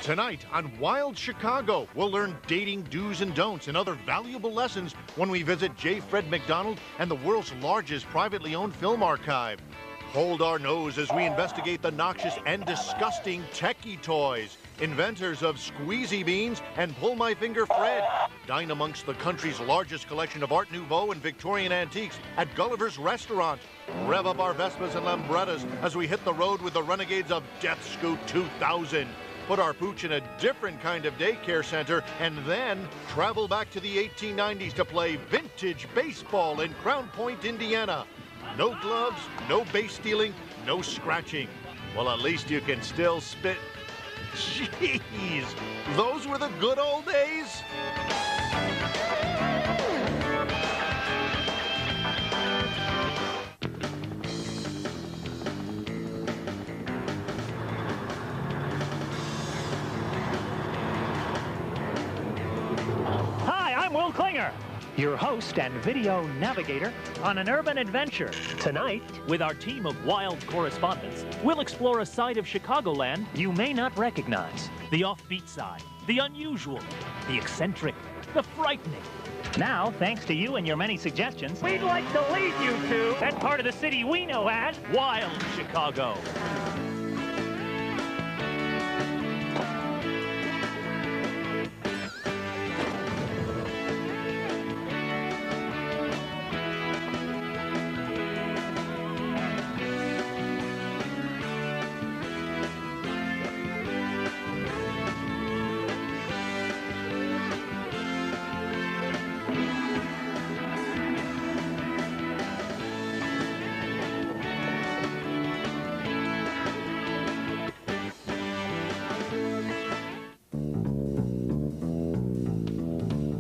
Tonight on Wild Chicago, we'll learn dating do's and don'ts and other valuable lessons when we visit J. Fred McDonald and the world's largest privately owned film archive. Hold our nose as we investigate the noxious and disgusting techie toys. Inventors of Squeezy Beans and Pull My Finger Fred. Dine amongst the country's largest collection of Art Nouveau and Victorian antiques at Gulliver's Restaurant. Rev up our Vespas and Lambrettas as we hit the road with the renegades of Death Scoot 2000. Put our pooch in a different kind of daycare center, and then travel back to the 1890s to play vintage baseball in Crown Point, Indiana. No gloves, no base stealing, no scratching. Well, at least you can still spit. Jeez, those were the good old days. Your host and video navigator on an urban adventure. Tonight, with our team of wild correspondents, we'll explore a side of Chicagoland you may not recognize. The offbeat side, the unusual, the eccentric, the frightening. Now, thanks to you and your many suggestions, we'd like to lead you to that part of the city we know as Wild Chicago.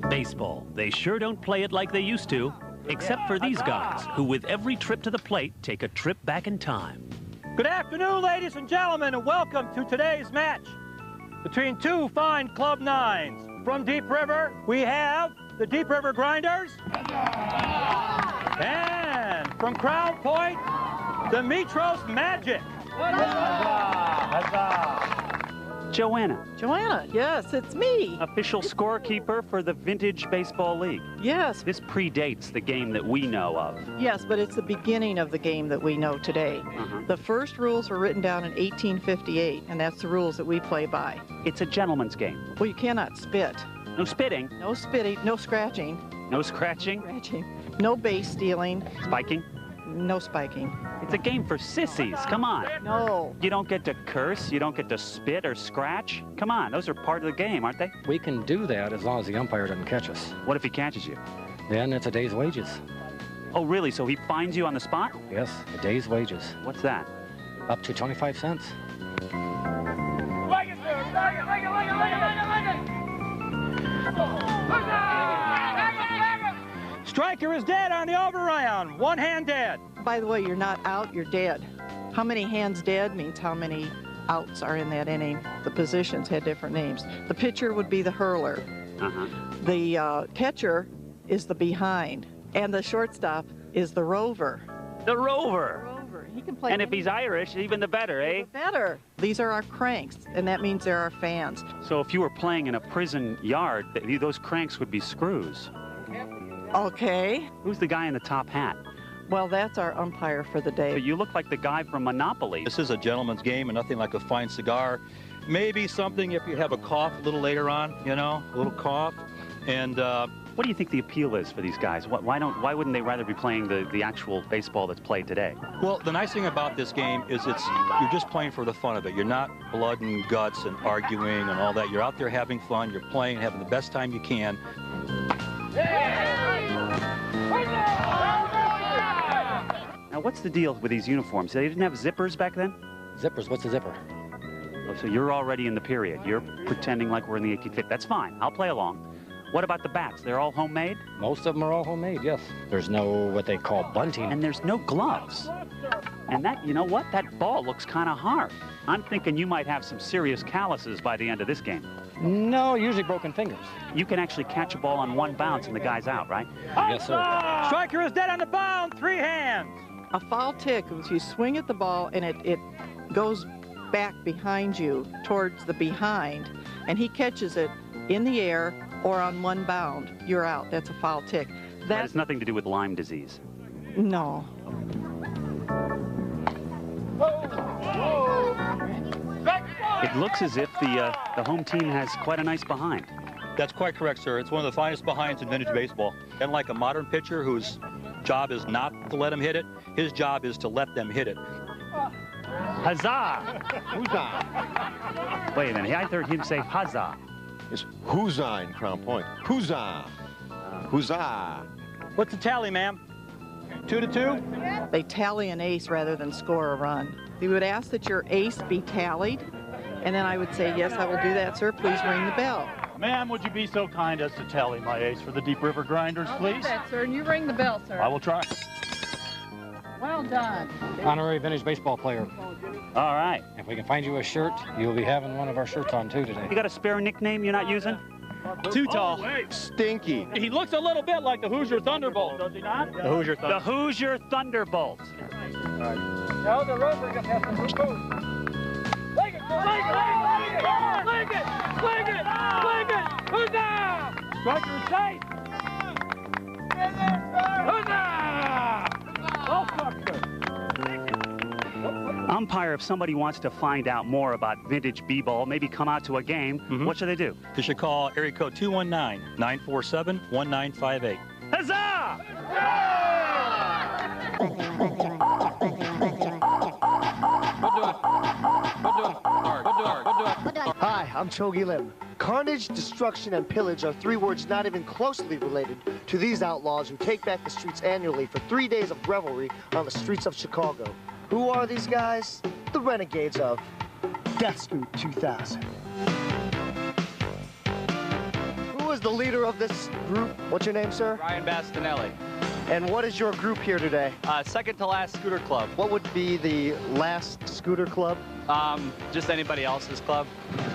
Baseball. They sure don't play it like they used to, except for these guys, who with every trip to the plate take a trip back in time. Good afternoon, ladies and gentlemen, and welcome to today's match between two fine Club 9s. From Deep River, we have the Deep River Grinders. And from Crown Point, the Metros Magic. Joanna. Joanna, yes, it's me. Official scorekeeper for the Vintage Baseball League. Yes. This predates the game that we know of. Yes, but it's the beginning of the game that we know today. The first rules were written down in 1858, and that's the rules that we play by. It's a gentleman's game. Well, you cannot spit. No spitting. No spitting, no scratching. No scratching. Scratching. No base stealing. Spiking. No spiking. It's a game for sissies. Come on. No. You don't get to curse. You don't get to spit or scratch. Come on. Those are part of the game, aren't they? We can do that as long as the umpire doesn't catch us. What if he catches you? Then it's a day's wages. Oh, really? So he fines you on the spot? Yes, a day's wages. What's that? Up to 25 cents. Striker is dead on the overround. One hand dead. By the way, you're not out, you're dead. How many hands dead means how many outs are in that inning. The positions had different names. The pitcher would be the hurler. The catcher is the behind. And the shortstop is the rover. The rover. He can play. And if he's Irish, even the better, eh? Even better. These are our cranks, and that means they're our fans. So if you were playing in a prison yard, those cranks would be screws. Okay. Who's the guy in the top hat? Well, that's our umpire for the day. You look like the guy from Monopoly. This is a gentleman's game and nothing like a fine cigar. Maybe something if you have a cough a little later on, you know, a little cough. And what do you think the appeal is for these guys? Why wouldn't they rather be playing the actual baseball that's played today? Well, the nice thing about this game is you're just playing for the fun of it. You're not blood and guts and arguing and all that. You're out there having fun. You're playing, having the best time you can. Now, what's the deal with these uniforms? They didn't have zippers back then? Zippers? What's a zipper? Oh, so you're already in the period. You're pretending like we're in the 1850s. That's fine. I'll play along. What about the bats? They're all homemade? Most of them are all homemade, yes. There's no what they call bunting. And there's no gloves. And that, you know what? That ball looks kind of hard. I'm thinking you might have some serious calluses by the end of this game. No, usually broken fingers. You can actually catch a ball on one bounce and the guy's out, right? Yes, sir. Striker is dead on the mound. 3 hands. A foul tick is you swing at the ball and it goes back behind you towards the behind, and he catches it in the air or on one bound, you're out. That's a foul tick. That has nothing to do with Lyme disease. No. It looks as if the home team has quite a nice behind. That's quite correct, sir. It's one of the finest behinds in vintage baseball. And like a modern pitcher whose job is not to let them hit it, his job is to let them hit it. Huzzah! Huzzah! Wait a minute, I heard him say huzzah. It's huzzah in Crown Point. Huzzah! Huzzah! What's the tally, ma'am? 2-2? They tally an ace rather than score a run. We would ask that your ace be tallied, and then I would say, yes, I will do that, sir. Please ring the bell. Ma'am, would you be so kind as to tally my ace for the Deep River Grinders, please? I'll do that, sir, and you ring the bell, sir. I will try. Well done. Honorary vintage baseball player. All right. If we can find you a shirt, you'll be having one of our shirts on too today. You got a spare nickname you're not using? Too tall. Stinky. He looks a little bit like the Hoosier Thunderbolt, does he not? The Hoosier The Hoosier Thunderbolt. No, the rover has some post. Fling it! Fling it! Fling it! Fling it! Huzzah! Striker is safe! Huzzah! All structure. Umpire, if somebody wants to find out more about vintage b-ball, maybe come out to a game, what should they do? You should call area code 219-947-1958. Huzzah! Hi, I'm Chogi Lim. Carnage, destruction, and pillage are three words not even closely related to these outlaws who take back the streets annually for 3 days of revelry on the streets of Chicago. Who are these guys? The renegades of Death Scoop 2000. Who is the leader of this group? What's your name, sir? Ryan Bastinelli. And what is your group here today? Second to last scooter club. What would be the last scooter club? Just anybody else's club.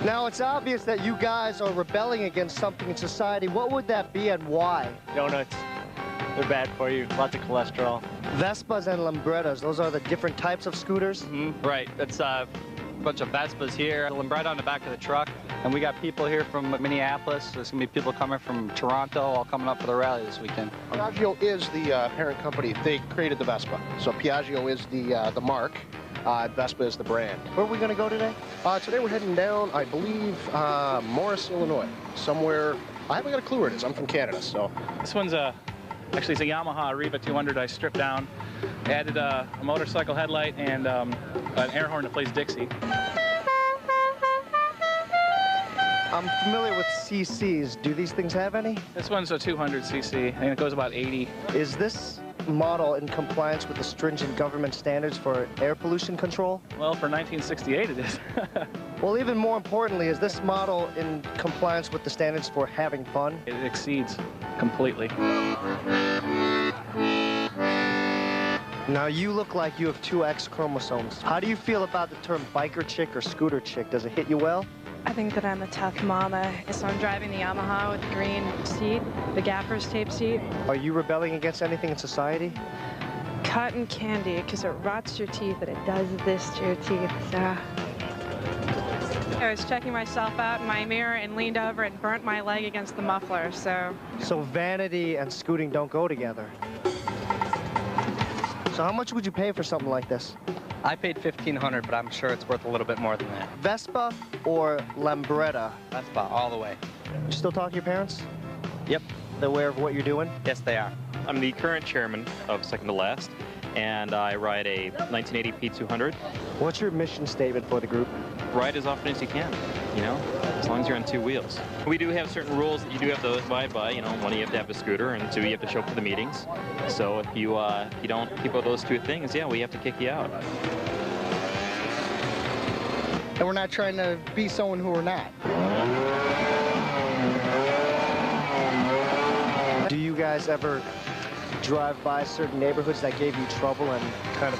Now, it's obvious that you guys are rebelling against something in society. What would that be and why? Donuts. They're bad for you. Lots of cholesterol. Vespas and Lambrettas, those are the different types of scooters? Right. It's a bunch of Vespas here, a Lambretta on the back of the truck. And we got people here from Minneapolis. There's going to be people coming from Toronto, all coming up for the rally this weekend. Piaggio is the parent company. They created the Vespa. So Piaggio is the mark. Vespa is the brand. Where are we going to go today? Today we're heading down, I believe, Morris, Illinois. Somewhere, I haven't got a clue where it is. I'm from Canada, so. This one's actually it's a Yamaha Arriva 200 I stripped down. Added a motorcycle headlight and an air horn that plays Dixie. I'm familiar with CCs. Do these things have any? This one's a 200cc, and it goes about 80. Is this model in compliance with the stringent government standards for air pollution control? Well, for 1968 it is. Well, even more importantly, is this model in compliance with the standards for having fun? It exceeds completely. Now, you look like you have 2 X chromosomes. How do you feel about the term biker chick or scooter chick? Does it hit you well? I think that I'm a tough mama. So I'm driving the Yamaha with the green seat, the gaffer's tape seat. Are you rebelling against anything in society? Cotton candy, because it rots your teeth and it does this to your teeth, so. I was checking myself out in my mirror and leaned over and burnt my leg against the muffler, so. So vanity and scooting don't go together. So how much would you pay for something like this? I paid $1,500, but I'm sure it's worth a little bit more than that. Vespa or Lambretta? Vespa, all the way. You still talk to your parents? Yep. They're aware of what you're doing? Yes, they are. I'm the current chairman of Second to Last, and I ride a 1980 P200. What's your mission statement for the group? Ride as often as you can, you know, as long as you're on 2 wheels. We do have certain rules that you do have to abide by. You know, 1, you have to have a scooter, and 2, you have to show up for the meetings. So if you don't keep up those 2 things, yeah, we have to kick you out. And we're not trying to be someone who we're not. Do you guys ever drive by certain neighborhoods that gave you trouble and kind of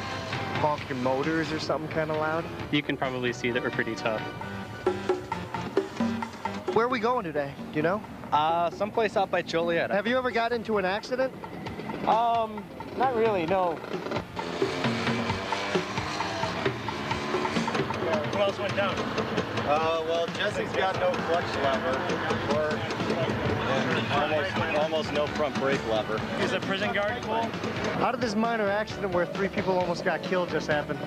honk your motors or something kind of loud? You can probably see that we're pretty tough. Where are we going today? Do you know? Someplace out by Joliet. Have you ever got into an accident? Not really, no. Who else went down? Well, Jesse's got no clutch lever, and almost no front brake lever. Is a prison guard cool? How did this minor accident where 3 people almost got killed just happen?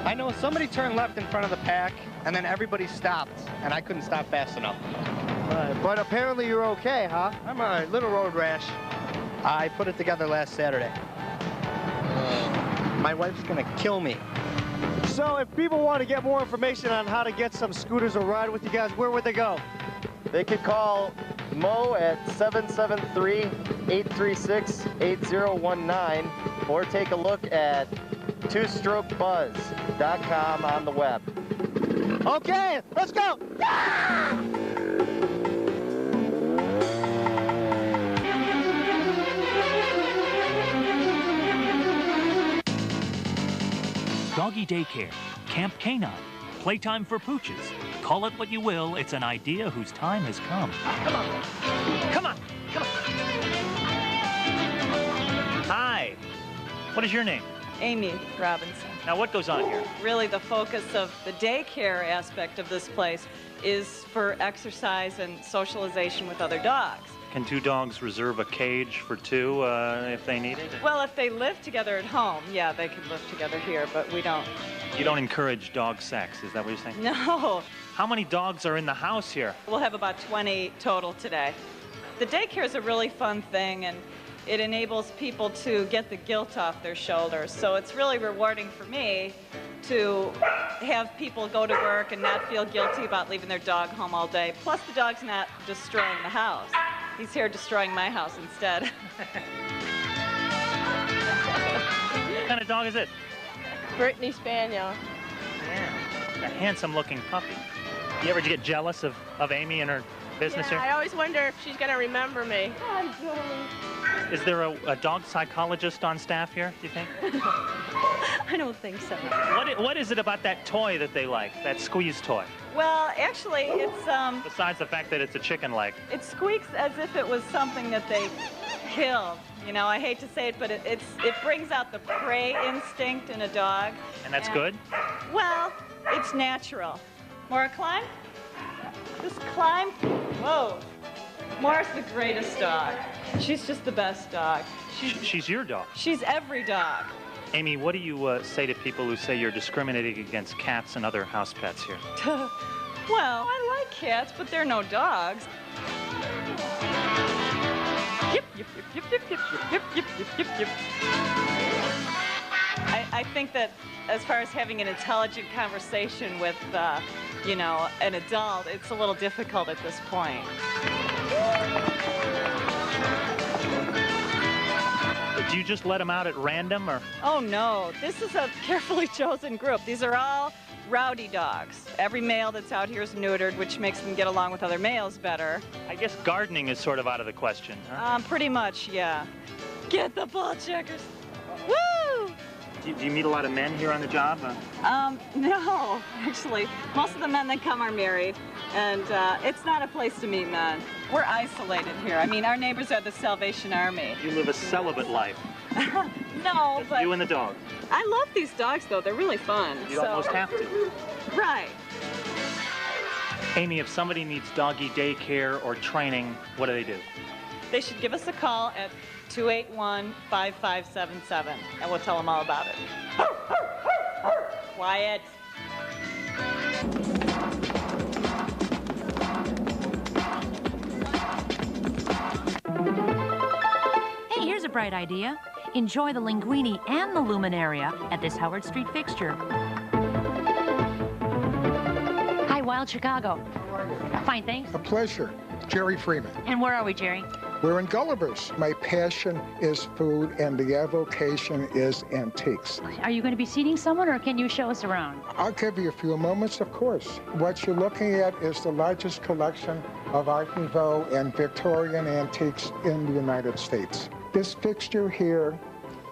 I know somebody turned left in front of the pack, and then everybody stopped, and I couldn't stop fast enough. But apparently you're okay, huh? I'm all right, little road rash. I put it together last Saturday. My wife's gonna kill me. So if people want to get more information on how to get some scooters or ride with you guys, where would they go? They could call Mo at 773-836-8019 or take a look at twostrokebuzz.com on the web. Okay, let's go! Doggy daycare, Camp Canine, playtime for pooches. Call it what you will, it's an idea whose time has come. Come on, come on, come on. Hi, what is your name? Amy Robinson. Now what goes on here? Really the focus of the daycare aspect of this place is for exercise and socialization with other dogs. Can 2 dogs reserve a cage for 2 if they need it? Well, if they live together at home, yeah, they can live together here, but we don't. You don't encourage dog sex, is that what you're saying? No. How many dogs are in the house here? We'll have about 20 total today. The daycare is a really fun thing, and it enables people to get the guilt off their shoulders. So it's really rewarding for me to have people go to work and not feel guilty about leaving their dog home all day. Plus, the dog's not destroying the house. He's here destroying my house instead. What kind of dog is it? Brittany Spaniel. Yeah, a handsome-looking puppy. You ever get jealous of Amy and her business Yeah, here? I always wonder if she's going to remember me. Is there a dog psychologist on staff here, do you think? I don't think so. What is it about that toy that they like, that squeeze toy? Well, actually, it's Besides the fact that it's a chicken leg. it squeaks as if it was something that they killed. You know, I hate to say it, but it brings out the prey instinct in a dog. And that's good? Well, it's natural. Maura, climb? Just climb. Whoa. Maura's the greatest dog. She's just the best dog. She's your dog. She's every dog. Amy, what do you say to people who say you're discriminating against cats and other house pets here? Well, I like cats, but they're no dogs. Yip, yip, yip, yip, yip, yip, yip, yip, yip, yip, yip. I think that as far as having an intelligent conversation with, you know, an adult, it's a little difficult at this point. Do you just let them out at random, or? Oh, no. This is a carefully chosen group. These are all rowdy dogs. Every male that's out here is neutered, which makes them get along with other males better. I guess gardening is sort of out of the question, huh? Pretty much, yeah. Get the ball checkers. Woo! Do you meet a lot of men here on the job? No, actually. Most of the men that come are married, and it's not a place to meet men. We're isolated here. I mean, our neighbors are the Salvation Army. You live a celibate life. No, but... You and the dog. I love these dogs, though. They're really fun. You almost have to. Right. Amy, if somebody needs doggy daycare or training, what do they do? They should give us a call at 281-5577, and we'll tell them all about it. Quiet. Hey, here's a bright idea. Enjoy the linguine and the luminaria at this Howard Street fixture. Hi, Wild Chicago. Fine, thanks. A pleasure. Jerry Freeman. And where are we, Jerry? We're in Gulliver's. My passion is food and the avocation is antiques. Are you going to be seating someone, or can you show us around? I'll give you a few moments, of course. What you're looking at is the largest collection of Art Nouveau and Victorian antiques in the United States. This fixture here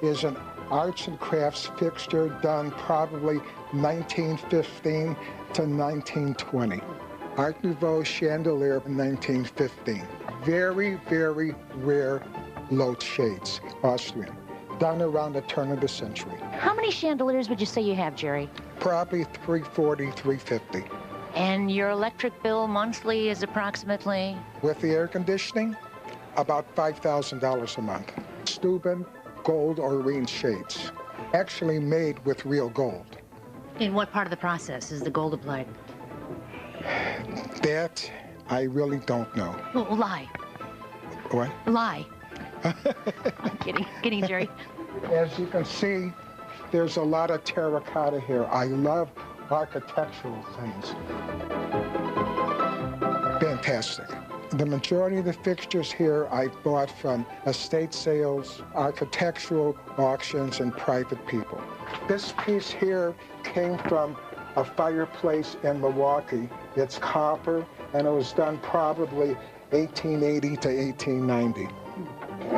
is an arts and crafts fixture done probably 1915 to 1920. Art Nouveau chandelier in 1915. Very, very rare Lotte shades, Austrian, done around the turn of the century. How many chandeliers would you say you have, Jerry? Probably $340, $350. And your electric bill monthly is approximately? With the air conditioning, about $5,000 a month. Steuben gold Orine shades, actually made with real gold. In what part of the process is the gold applied? That I really don't know. Well, lie. What? Lie. I'm kidding, Jerry. As you can see, there's a lot of terracotta here. I love architectural things. Fantastic. The majority of the fixtures here I bought from estate sales, architectural auctions, and private people. This piece here came from a fireplace in Milwaukee. It's copper, and it was done probably 1880 to 1890.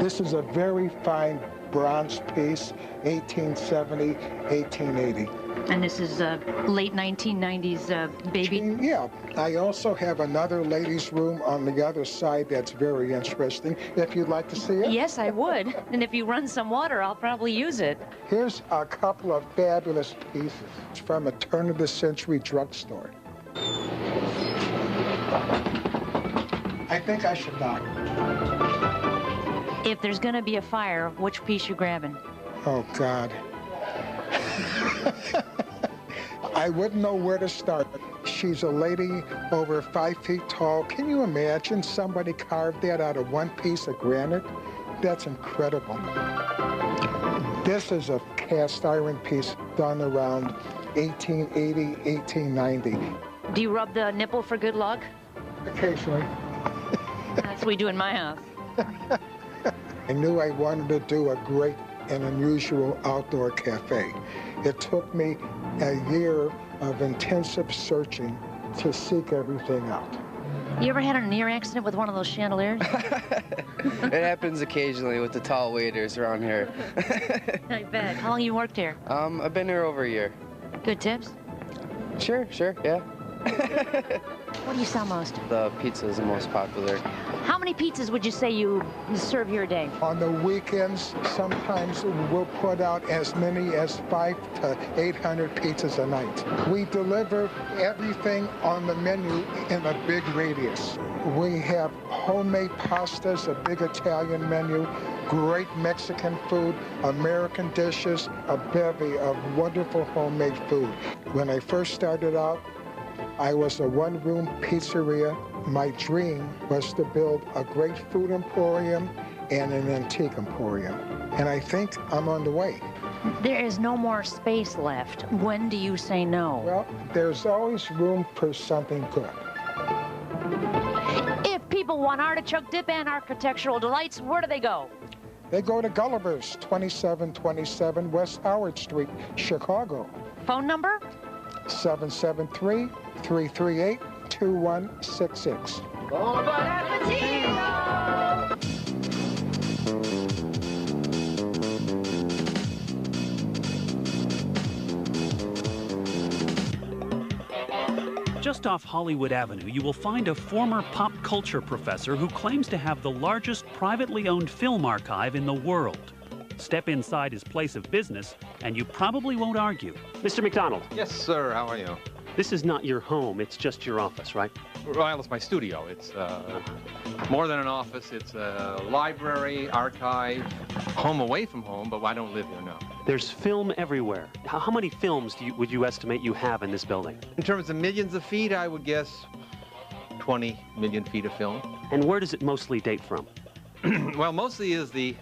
This is a very fine bronze piece, 1870, 1880. And this is late 1990s baby? Yeah. I also have another ladies' room on the other side that's very interesting, if you'd like to see it. Yes, I would. And if you run some water, I'll probably use it. Here's a couple of fabulous pieces from a turn-of-the-century drugstore. I think I should knock. If there's going to be a fire, which piece you grabbing? Oh, God. I wouldn't know where to start. She's a lady over 5 feet tall. Can you imagine somebody carved that out of one piece of granite? That's incredible. This is a cast iron piece done around 1880, 1890. Do you rub the nipple for good luck? Occasionally. That's what we do in my house. I knew I wanted to do a great and unusual outdoor cafe. It took me a year of intensive searching to seek everything out. You ever had a near accident with one of those chandeliers? It happens occasionally with the tall waiters around here. I bet. How long you worked here? I've been here over a year. Good tips? Sure, yeah. What do you sell most? The pizza is the most popular. How many pizzas would you say you serve here a day? On the weekends, sometimes we'll put out as many as 500 to 800 pizzas a night. We deliver everything on the menu in a big radius. We have homemade pastas, a big Italian menu, great Mexican food, American dishes, a bevy of wonderful homemade food. When I first started out, I was a one-room pizzeria. My dream was to build a great food emporium and an antique emporium. And I think I'm on the way. There is no more space left. When do you say no? Well, there's always room for something good. If people want artichoke dip and architectural delights, where do they go? They go to Gulliver's, 2727 West Howard Street, Chicago. Phone number? 773-338-2166. Bon appetit! Just off Hollywood Avenue, you will find a former pop culture professor who claims to have the largest privately owned film archive in the world. Step inside his place of business, and you probably won't argue. Mr. McDonald. Yes, sir. How are you? This is not your home. It's just your office, right? Well, it's my studio. It's more than an office. It's a library, archive, home away from home, but I don't live here, no. There's film everywhere. How many films would you estimate you have in this building? In terms of millions of feet, I would guess 20 million feet of film. And where does it mostly date from? Well, mostly is the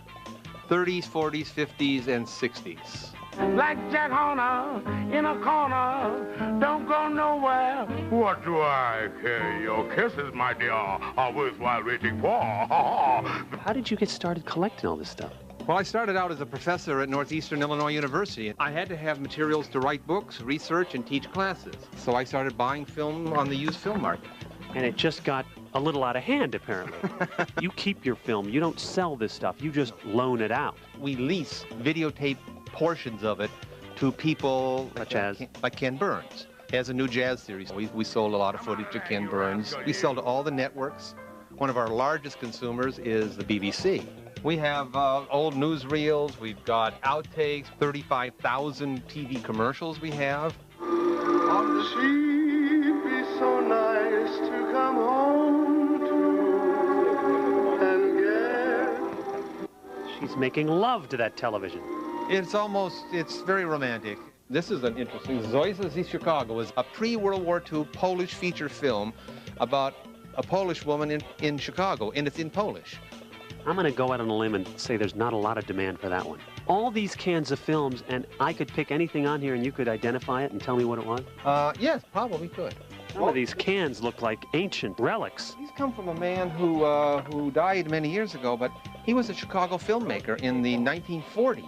30s, 40s, 50s, and 60s. Like Jack Horner in a corner, don't go nowhere. What do I care? Your kisses, my dear, are worthwhile waiting for. How did you get started collecting all this stuff? Well, I started out as a professor at Northeastern Illinois University. I had to have materials to write books, research, and teach classes. So I started buying film on the used film market. And it just got a little out of hand, apparently. You keep your film. You don't sell this stuff. You just loan it out. We lease videotape portions of it to people such as like Ken Burns. He has a new jazz series. We sold a lot of footage to Ken Burns. We sell to all the networks. One of our largest consumers is the BBC. We have old newsreels. We've got outtakes, 35,000 TV commercials we have. She'd be so nice to come home to and get. She's making love to that television. It's very romantic. This is an interesting, Zoysa z Chicago is a pre-World War II Polish feature film about a Polish woman in Chicago, and it's in Polish. I'm going to go out on a limb and say there's not a lot of demand for that one. All these cans of films, and I could pick anything on here and you could identify it and tell me what it was? Yes, probably could. Some of these cans look like ancient relics. These come from a man who died many years ago, but he was a Chicago filmmaker in the 1940s.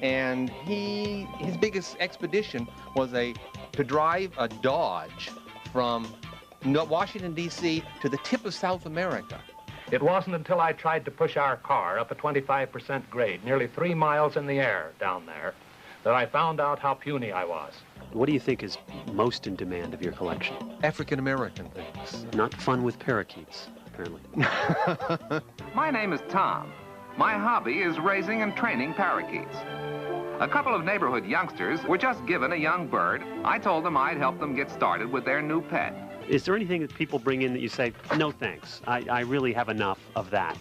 And his biggest expedition was to drive a Dodge from Washington, D.C. to the tip of South America. It wasn't until I tried to push our car up a 25% grade, nearly 3 miles in the air down there, that I found out how puny I was. What do you think is most in demand of your collection? African-American things. Not fun with parakeets, apparently. My name is Tom. My hobby is raising and training parakeets. A couple of neighborhood youngsters were just given a young bird. I told them I'd help them get started with their new pet. Is there anything that people bring in that you say, no thanks, I really have enough of that?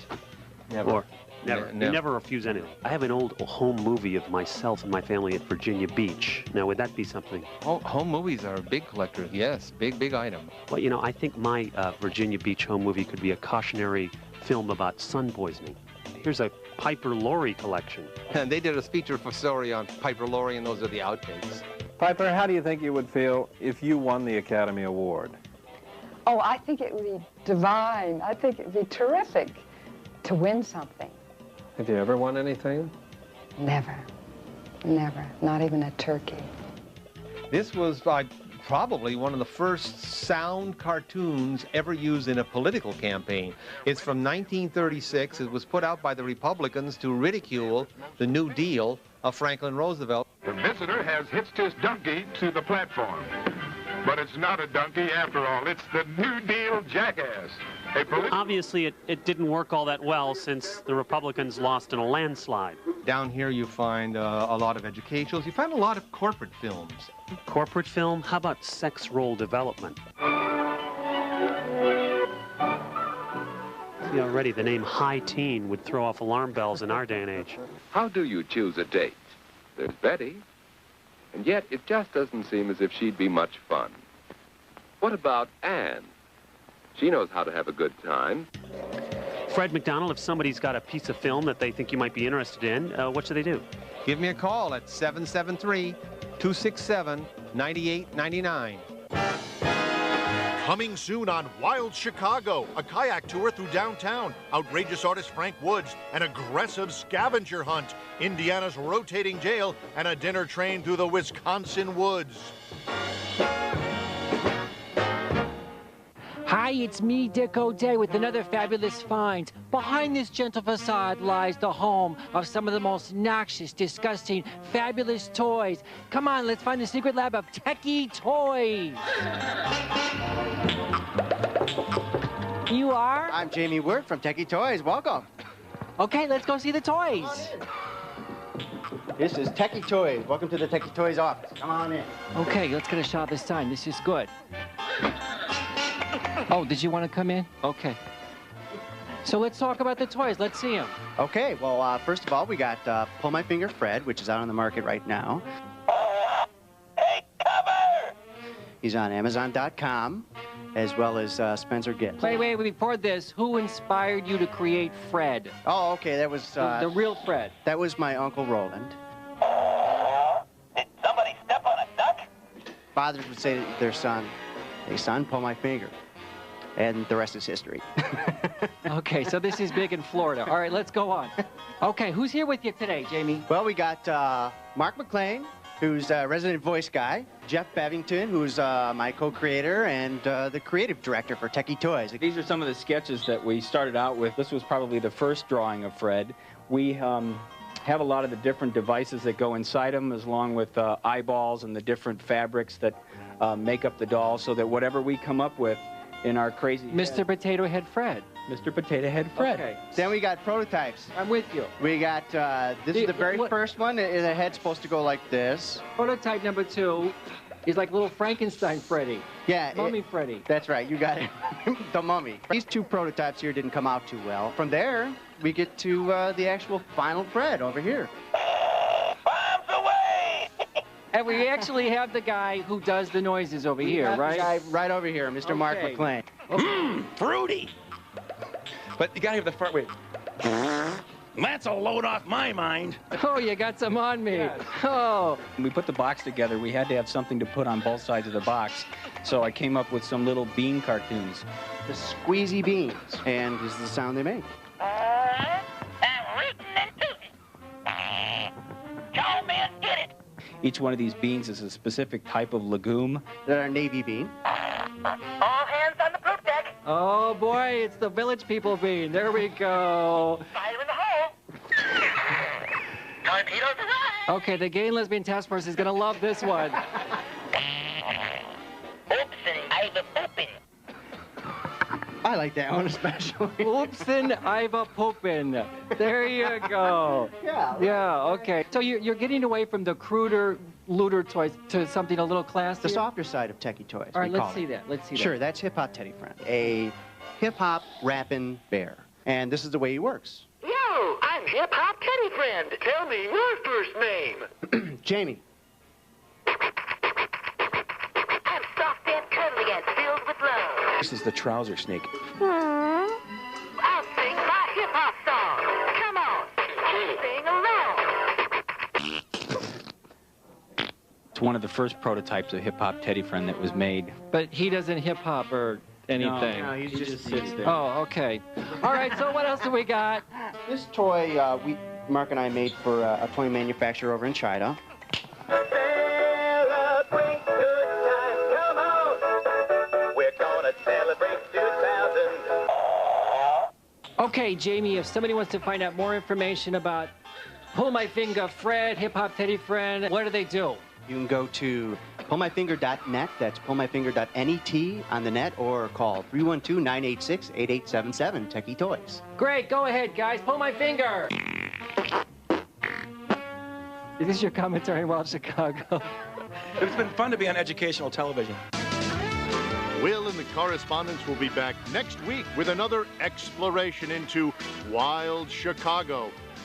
Never. Or never. You never refuse anything. I have an old home movie of myself and my family at Virginia Beach. Now, would that be something? Oh, home movies are a big collector. Yes, big item. Well, you know, I think my Virginia Beach home movie could be a cautionary film about sun poisoning. Here's a Piper Laurie collection. And they did a feature for story on Piper Laurie, and those are the outtakes. Piper, how do you think you would feel if you won the Academy Award? Oh, I think it would be divine. I think it would be terrific to win something. Have you ever won anything? Never. Never. Not even a turkey. This was probably one of the first sound cartoons ever used in a political campaign. It's from 1936. It was put out by the Republicans to ridicule the New Deal of Franklin Roosevelt. The visitor has hitched his donkey to the platform. But it's not a donkey after all. It's the New Deal jackass. Obviously, it didn't work all that well since the Republicans lost in a landslide. Down here you find a lot of educationals. You find a lot of corporate films. Corporate film? How about sex role development? See, already the name high teen would throw off alarm bells in our day and age. How do you choose a date? There's Betty. And yet, it just doesn't seem as if she'd be much fun. What about Anne? She knows how to have a good time. Fred McDonald, if somebody's got a piece of film that they think you might be interested in, what should they do? Give me a call at 773-267-9899. Coming soon on Wild Chicago, a kayak tour through downtown, outrageous artist Frank Woods, an aggressive scavenger hunt, Indiana's rotating jail, and a dinner train through the Wisconsin woods. Hi, it's me, Dick O'Day, with another fabulous find. Behind this gentle facade lies the home of some of the most noxious, disgusting, fabulous toys. Come on, let's find the secret lab of Techie Toys. You are? I'm Jamie Wirt from Techie Toys. Welcome. Okay, let's go see the toys. This is Techie Toys. Welcome to the Techie Toys office. Come on in. Okay, let's get a shot of this time. This is good. Oh, did you want to come in? Okay. So let's talk about the toys. Let's see them. Okay, well, first of all, we got Pull My Finger Fred, which is out on the market right now. Hey, cover! He's on Amazon.com, as well as Spencer Gibbs. Wait, before this, who inspired you to create Fred? Oh, okay, that was... the real Fred. That was my Uncle Roland. Did somebody step on a duck? Fathers would say to their son, hey, son, pull my finger. And the rest is history. Okay, so this is big in Florida. All right, let's go on. Okay, who's here with you today, Jamie? Well, we got Mark McLean, who's a resident voice guy, Jeff Bevington, who's my co-creator and the creative director for Techie Toys. These are some of the sketches that we started out with. This was probably the first drawing of Fred. We have a lot of the different devices that go inside him, along with eyeballs and the different fabrics that make up the doll, so that whatever we come up with in our crazy Mr. Potato Head Fred. Mr. Potato Head Fred. Okay. Then we got prototypes. I'm with you. We got, this is the very first one. The head's supposed to go like this. Prototype number 2 He's like little Frankenstein Freddy. Yeah. Mummy Freddy. That's right, you got it. The mummy. These two prototypes here didn't come out too well. From there, we get to the actual final Fred over here. And we actually have the guy who does the noises over here, right? The guy right over here, Mr. Mark McClain. Fruity. But you gotta have the front, wait. That's a load off my mind. Oh, you got some on me. Yes. Oh. When we put the box together, we had to have something to put on both sides of the box. So I came up with some little bean cartoons. The squeezy beans. And this is the sound they make. Each one of these beans is a specific type of legume. They're a navy bean. All hands on the poop deck. Oh, boy, it's the village people bean. There we go. Fire in the hole. Torpedoes arrive. Okay, the Gay and Lesbian Task Force is going to love this one. I like that one especially. Oopsin' Iva Poopin. There you go. Yeah. Yeah, okay. So you're getting away from the cruder, looter toys to something a little classier? The softer side of techie toys. All right, we let's call see it. that. Let's see that. Sure, that's Hip Hop Teddy Friend. A hip hop rapping bear. And this is the way he works. Yo, I'm Hip Hop Teddy Friend. Tell me your first name. Jamie. I'm soft and cuddly and filled with love. This is the trouser snake. I'll sing my hip hop song. Come on, sing along. It's one of the first prototypes of Hip Hop Teddy Friend that was made. But he doesn't hip hop or anything. No, he just sits there. Oh, okay. All right, so what else do we got? This toy, Mark and I made for a toy manufacturer over in China. Celebrate good times, come on. We're gonna celebrate 2000. Okay, Jamie, if somebody wants to find out more information about Pull My Finger Fred, Hip Hop Teddy Friend, what do they do? You can go to pullmyfinger.net, that's pullmyfinger.net on the net, or call 312-986-8877, Techie Toys. Great, go ahead, guys, pull my finger. Is this your commentary on Wild Chicago? It's been fun to be on educational television. Will and the correspondents will be back next week with another exploration into Wild Chicago.